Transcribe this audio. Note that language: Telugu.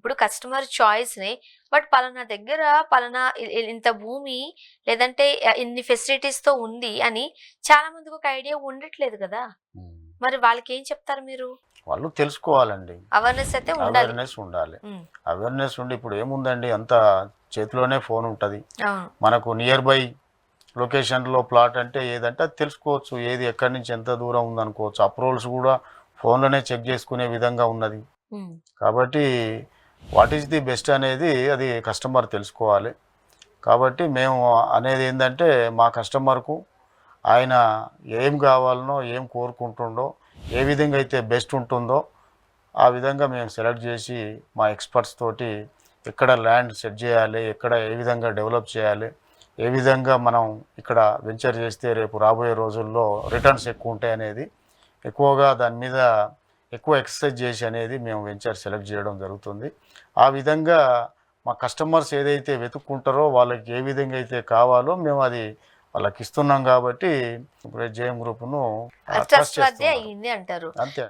ఇప్పుడు కస్టమర్ చాయిస్‌నే బట్ పలానా దగ్గర పలానా ఇంత భూమి లేదంటే ఇన్ని ఫెసిలిటీస్‌తో ఉంది అని చాలా మందికి ఒక ఐడియా ఉండట్లేదు కదా! హ్మ్. మరి వాళ్ళకేం చెప్తారు మీరు? వాళ్ళు తెలుసుకోవాలండి. అవేర్‌నెస్ అయితే ఉండాలి. అవేర్‌నెస్ ఉండాలి. హ్మ్. అవేర్‌నెస్ ఉండి ఇప్పుడు ఏముందండి అంతా చేతిలోనే ఫోన్ ఉంటది. అవును. మనకు నియర్ బై లొకేషన్‌లో ప్లాట్ అంటే ఏదంటే అది తెలుసుకోవచ్చు. ఏది ఎక్కడి నుంచి ఎంత దూరం ఉందనుకోవచ్చు. అప్రూవల్స్ గూడా ఫోన్‌లోనే చెక్ చేసుకునే విధంగా ఉన్నది. హ్మ్. కాబట్టి వాట్ ఈస్ ది బెస్ట్ అనేది అది కస్టమర్ తెలుసుకోవాలి. కాబట్టి మేము అనేదేందంటే మా కస్టమర్‌కు ఆయన ఏం కావాలనో, ఏం కోరుకుంటుండో, ఏ విధంగా అయితే బెస్ట్ ఉంటుందో ఆ విధంగా మేము సెలెక్ట్ చేసి మా ఎక్స్‌పర్ట్స్ తోటి ఎక్కడ ల్యాండ్ సెట్ చేయాలి, ఎక్కడ ఏ విధంగా డెవలప్ చేయాలి, ఏ విధంగా మనం ఇక్కడ వెంచర్ చేస్తే రేపు రాబోయే రోజుల్లో రిటర్న్స్ ఎక్కువుంటాయనేది ఎక్కువగా దాని మీద ఎక్కువ ఎక్సర్సైజ్ చేసి అనేది మేము వెంచర్ సెలెక్ట్ చేయడం జరుగుతుంది. ఆ విధంగా మా కస్టమర్స్ ఏదైతే వెతుక్కుంటారో వాళ్ళకి ఏ విధంగా అయితే కావాలో మేము అది వాళ్ళకిస్తున్నాం కాబట్టి ఇప్పుడు జేఎం గ్రూప్‌ను ట్రస్ట్ ట్రస్ట్‌వర్తీ చేస్తున్నారు. అయింది అంటారు. అంతే.